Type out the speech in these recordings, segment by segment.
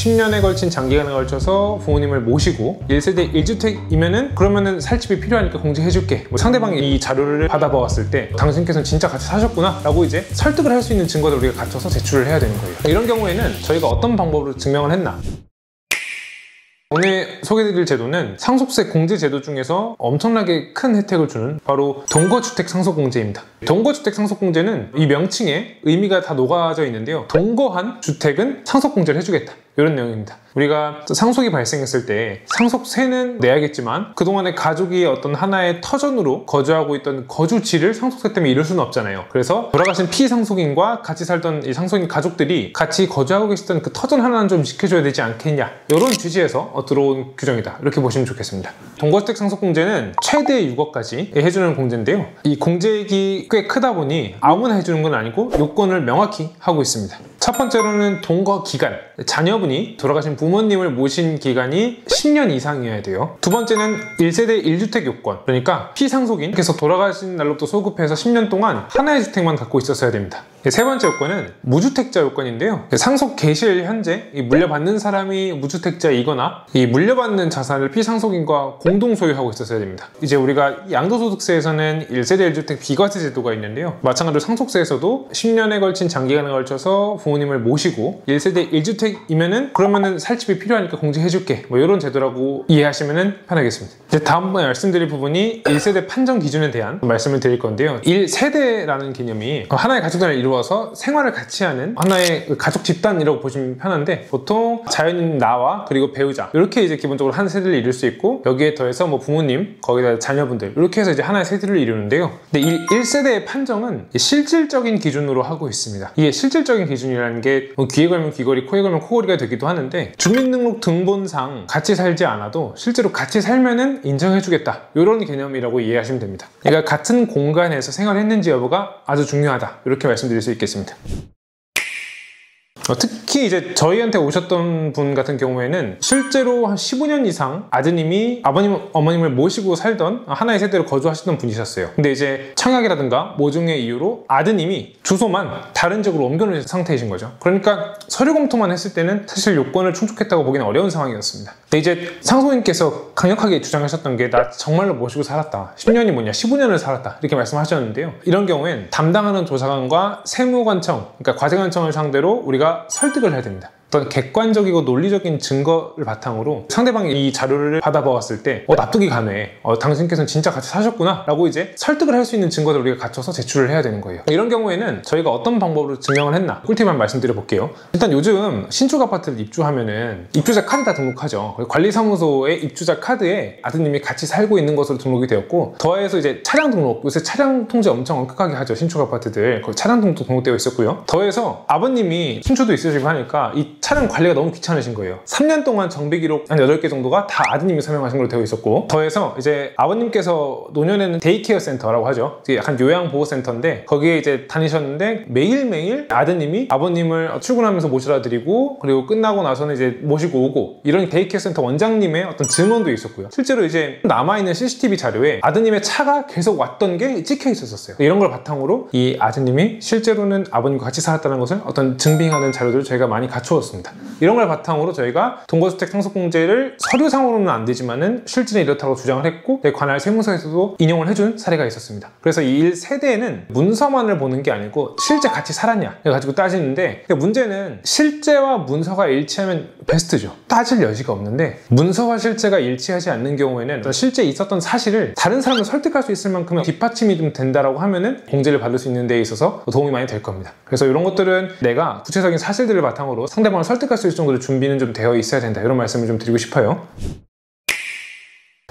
10년에 걸친 장기간에 걸쳐서 부모님을 모시고 1세대 1주택이면은 그러면은 살 집이 필요하니까 공제해줄게. 뭐 상대방이 이 자료를 받아보았을 때 당신께서는 진짜 같이 사셨구나 라고 이제 설득을 할 수 있는 증거를 우리가 갖춰서 제출을 해야 되는 거예요. 이런 경우에는 저희가 어떤 방법으로 증명을 했나? 오늘 소개해드릴 제도는 상속세 공제 제도 중에서 엄청나게 큰 혜택을 주는 바로 동거주택 상속공제입니다. 동거주택 상속공제는 이 명칭에 의미가 다 녹아져 있는데요. 동거한 주택은 상속공제를 해주겠다. 이런 내용입니다. 우리가 상속이 발생했을 때 상속세는 내야겠지만 그동안에 가족이 어떤 하나의 터전으로 거주하고 있던 거주지를 상속세 때문에 잃을 수는 없잖아요. 그래서 돌아가신 피상속인과 같이 살던 이 상속인 가족들이 같이 거주하고 계시던 그 터전 하나는 좀 지켜줘야 되지 않겠냐, 이런 취지에서 들어온 규정이다, 이렇게 보시면 좋겠습니다. 동거주택 상속공제는 최대 6억까지 해주는 공제인데요. 이 공제액이 꽤 크다 보니 아무나 해주는 건 아니고 요건을 명확히 하고 있습니다. 첫 번째로는 동거 기간, 자녀분이 돌아가신 부모님을 모신 기간이 10년 이상이어야 돼요. 두 번째는 1세대 1주택 요건, 그러니까 피상속인께서 돌아가신 날로부터 소급해서 10년 동안 하나의 주택만 갖고 있었어야 됩니다. 세 번째 요건은 무주택자 요건인데요. 상속 개시일 현재 이 물려받는 사람이 무주택자이거나 이 물려받는 자산을 피상속인과 공동 소유하고 있었어야 됩니다. 이제 우리가 양도소득세에서는 1세대 1주택 비과세 제도가 있는데요. 마찬가지로 상속세에서도 10년에 걸친 장기간에 걸쳐서 부모님을 모시고 1세대 1주택이면은 그러면은 살 집이 필요하니까 공제해줄게, 뭐 이런 제도라고 이해하시면 편하겠습니다. 이제 다음번에 말씀드릴 부분이 1세대 판정 기준에 대한 말씀을 드릴 건데요. 1세대라는 개념이 하나의 가족단을 이루어서 생활을 같이 하는 하나의 가족 집단이라고 보시면 편한데, 보통 자연인 나와 그리고 배우자 이렇게 이제 기본적으로 한 세대를 이룰 수 있고, 여기에 더해서 뭐 부모님, 거기다 자녀분들 이렇게 해서 이제 하나의 세대를 이루는데요. 근데 이 1세대의 판정은 실질적인 기준으로 하고 있습니다. 이게 실질적인 기준이라는 게 귀에 걸면 귀걸이, 코에 걸면 코걸이가 되기도 하는데, 주민등록 등본상 같이 살지 않아도 실제로 같이 살면은 인정해주겠다, 이런 개념이라고 이해하시면 됩니다. 그러니까 같은 공간에서 생활했는지 여부가 아주 중요하다, 이렇게 말씀드릴 수 있겠습니다. 특히 이제 저희한테 오셨던 분 같은 경우에는 실제로 한 15년 이상 아드님이 아버님, 어머님을 모시고 살던 하나의 세대로 거주하시던 분이셨어요. 근데 이제 청약이라든가 모종의 이유로 아드님이 주소만 다른 지역으로 옮겨놓은 상태이신 거죠. 그러니까 서류 검토만 했을 때는 사실 요건을 충족했다고 보기는 어려운 상황이었습니다. 근데 이제 상속인께서 강력하게 주장하셨던 게 나 정말로 모시고 살았다, 10년이 뭐냐 15년을 살았다, 이렇게 말씀하셨는데요. 이런 경우엔 담당하는 조사관과 세무관청, 그러니까 과세관청을 상대로 우리가 설득을 해야 됩니다. 어떤 객관적이고 논리적인 증거를 바탕으로 상대방이 이 자료를 받아보았을 때 납득이 가네, 당신께서는 진짜 같이 사셨구나 라고 이제 설득을 할 수 있는 증거를 우리가 갖춰서 제출을 해야 되는 거예요. 이런 경우에는 저희가 어떤 방법으로 증명을 했나, 꿀팁만 말씀드려 볼게요. 일단 요즘 신축 아파트를 입주하면은 입주자 카드 다 등록하죠. 관리사무소의 입주자 카드에 아드님이 같이 살고 있는 것으로 등록이 되었고, 더해서 이제 차량 등록, 요새 차량 통제 엄청 엄격하게 하죠. 신축 아파트들 차량 등록도 등록되어 있었고요. 더해서 아버님이 신초도 있으시고 하니까 이 차량 관리가 너무 귀찮으신 거예요. 3년 동안 정비 기록 한 8개 정도가 다 아드님이 서명하신 걸로 되어 있었고, 더해서 이제 아버님께서 노년에는 데이케어 센터라고 하죠. 약간 요양보호센터인데 거기에 이제 다니셨는데 매일매일 아드님이 아버님을 출근하면서 모셔다 드리고, 그리고 끝나고 나서는 이제 모시고 오고, 이런 데이케어 센터 원장님의 어떤 증언도 있었고요. 실제로 이제 남아있는 CCTV 자료에 아드님의 차가 계속 왔던 게 찍혀 있었어요. 이런 걸 바탕으로 이 아드님이 실제로는 아버님과 같이 살았다는 것을 어떤 증빙하는 자료들을 저희가 많이 갖추었습니다. 이런 걸 바탕으로 저희가 동거주택 상속공제를 서류상으로는 안 되지만은 실질은 이렇다고 주장을 했고, 관할 세무서에서도 인용을 해준 사례가 있었습니다. 그래서 이 1세대에는 문서만을 보는 게 아니고 실제 같이 살았냐 가지고 따지는데, 문제는 실제와 문서가 일치하면 베스트죠. 따질 여지가 없는데 문서와 실제가 일치하지 않는 경우에는 실제 있었던 사실을 다른 사람을 설득할 수 있을 만큼의 뒷받침이 좀 된다라고 하면은 공제를 받을 수 있는 데 있어서 도움이 많이 될 겁니다. 그래서 이런 것들은 내가 구체적인 사실들을 바탕으로 상대방을 설득할 수 있을 정도로 준비는 좀 되어 있어야 된다, 이런 말씀을 좀 드리고 싶어요.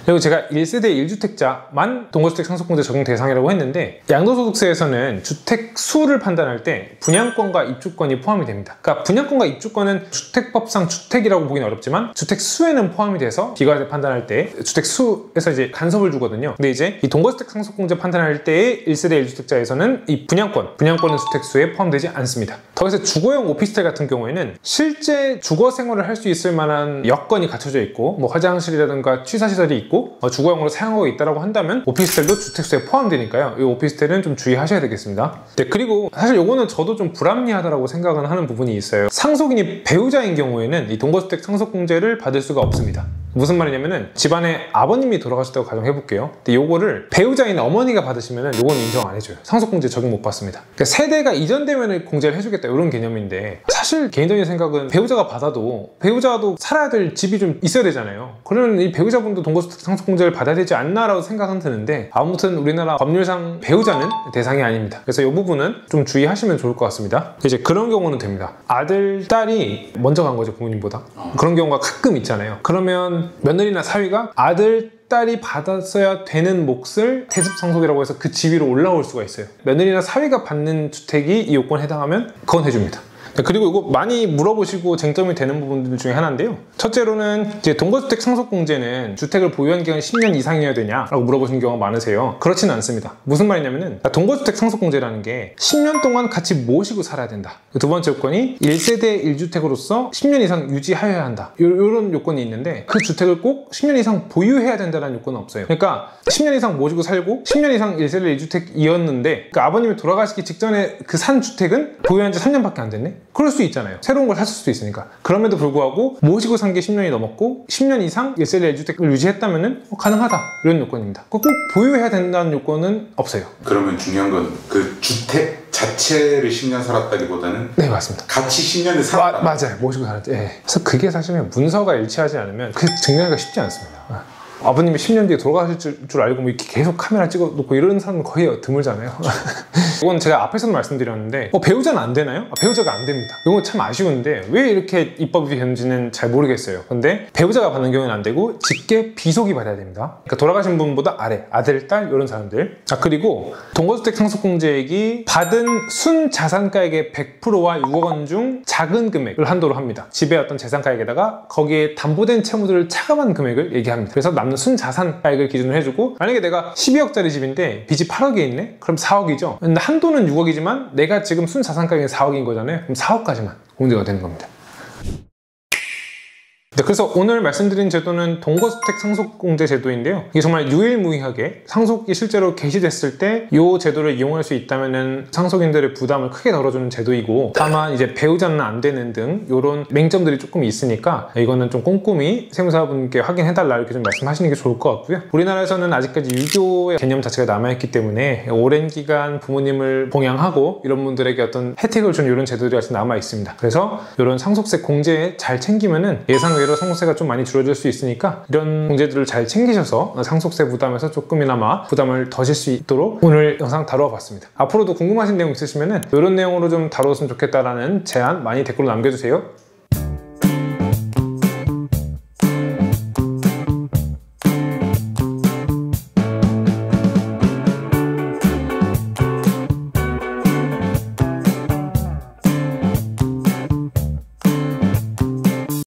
그리고 제가 1세대 1주택자만 동거주택 상속공제 적용 대상이라고 했는데, 양도소득세에서는 주택 수를 판단할 때 분양권과 입주권이 포함이 됩니다. 그러니까 분양권과 입주권은 주택법상 주택이라고 보기는 어렵지만 주택 수에는 포함이 돼서 비과세 판단할 때 주택 수에서 이제 간섭을 주거든요. 근데 이제 이 동거주택 상속공제 판단할 때의 1세대 1주택자에서는 이 분양권은 주택 수에 포함되지 않습니다. 더해서 주거용 오피스텔 같은 경우에는 실제 주거 생활을 할 수 있을 만한 여건이 갖춰져 있고, 뭐 화장실이라든가 취사시설이 있고 있고 주거용으로 사용하고 있다고 한다면 오피스텔도 주택수에 포함되니까요. 이 오피스텔은 좀 주의하셔야 되겠습니다. 네, 그리고 사실 요거는 저도 좀 불합리하다고 생각은 하는 부분이 있어요. 상속인이 배우자인 경우에는 이 동거주택 상속공제를 받을 수가 없습니다. 무슨 말이냐면은 집안에 아버님이 돌아가셨다고 가정해볼게요. 근데 요거를 배우자인 어머니가 받으시면은 요건 인정 안 해줘요. 상속공제 적용 못 받습니다. 그러니까 세대가 이전되면은 공제를 해주겠다 이런 개념인데, 사실 개인적인 생각은 배우자가 받아도 배우자도 살아야 될 집이 좀 있어야 되잖아요. 그러면 이 배우자분도 동거주택 상속공제를 받아야 되지 않나라고 생각은 드는데, 아무튼 우리나라 법률상 배우자는 대상이 아닙니다. 그래서 이 부분은 좀 주의하시면 좋을 것 같습니다. 이제 그런 경우는 됩니다. 아들, 딸이 먼저 간 거죠, 부모님보다. 그런 경우가 가끔 있잖아요. 그러면 며느리나 사위가 아들, 딸이 받았어야 되는 몫을 대습상속이라고 해서 그 지위로 올라올 수가 있어요. 며느리나 사위가 받는 주택이 이 요건에 해당하면 그건 해줍니다. 그리고 이거 많이 물어보시고 쟁점이 되는 부분들 중에 하나인데요. 첫째로는 이제 동거주택 상속공제는 주택을 보유한 기간이 10년 이상이어야 되냐라고 물어보시는 경우가 많으세요. 그렇지는 않습니다. 무슨 말이냐면은 동거주택 상속공제라는 게 10년 동안 같이 모시고 살아야 된다. 두 번째 요건이 1세대 1주택으로서 10년 이상 유지하여야 한다. 이런 요건이 있는데, 그 주택을 꼭 10년 이상 보유해야 된다는 요건은 없어요. 그러니까 10년 이상 모시고 살고 10년 이상 1세대 1주택이었는데 그 아버님이 돌아가시기 직전에 그 산 주택은 보유한 지 3년밖에 안 됐네? 그럴 수 있잖아요. 새로운 걸 샀을 수도 있으니까. 그럼에도 불구하고 모시고 산 게 10년이 넘었고 10년 이상 1세대 1주택을 유지했다면 가능하다, 이런 요건입니다. 꼭 보유해야 된다는 요건은 없어요. 그러면 중요한 건 그 주택 자체를 10년 살았다기보다는, 네, 맞습니다. 같이 10년을 살았다. 맞아요. 모시고 살았죠. 예. 그래서 그게 사실은 문서가 일치하지 않으면 그 증명하기가 쉽지 않습니다. 아버님이 10년 뒤에 돌아가실 줄 알고 뭐 이렇게 계속 카메라 찍어놓고 이런 사람은 거의 드물잖아요. 이건 제가 앞에서도 말씀드렸는데 배우자는 안 되나요? 배우자가 안 됩니다. 이건 참 아쉬운데 왜 이렇게 입법이 되는지는 잘 모르겠어요. 근데 배우자가 받는 경우는 안 되고 직계 비속이 받아야 됩니다. 그러니까 돌아가신 분보다 아래, 아들, 딸 이런 사람들. 그리고 동거주택 상속공제액이 받은 순자산가액의 100%와 6억 원 중 작은 금액을 한도로 합니다. 집의 어떤 재산가액에다가 거기에 담보된 채무들을 차감한 금액을 얘기합니다. 그래서 남는 순자산가액을 기준으로 해주고, 만약에 내가 12억짜리 집인데 빚이 8억에 있네? 그럼 4억이죠. 근데 한도는 6억이지만 내가 지금 순자산가액이 4억인 거잖아요. 그럼 4억까지만 공제가 되는 겁니다. 네, 그래서 오늘 말씀드린 제도는 동거주택 상속공제 제도인데요. 이게 정말 유일무이하게 상속이 실제로 개시됐을 때 이 제도를 이용할 수 있다면 상속인들의 부담을 크게 덜어주는 제도이고, 다만 이제 배우자는 안 되는 등 이런 맹점들이 조금 있으니까 이거는 좀 꼼꼼히 세무사분께 확인해달라 이렇게 좀 말씀하시는 게 좋을 것 같고요. 우리나라에서는 아직까지 유교의 개념 자체가 남아있기 때문에 오랜 기간 부모님을 봉양하고 이런 분들에게 어떤 혜택을 준 이런 제도들이 아직 남아있습니다. 그래서 이런 상속세 공제 잘 챙기면은 예상 외로 상속세가 좀 많이 줄어들 수 있으니까 이런 공제들을 잘 챙기셔서 상속세 부담에서 조금이나마 부담을 더실 수 있도록 오늘 영상 다루어 봤습니다. 앞으로도 궁금하신 내용 있으시면 이런 내용으로 좀 다루었으면 좋겠다라는 제안 많이 댓글로 남겨주세요.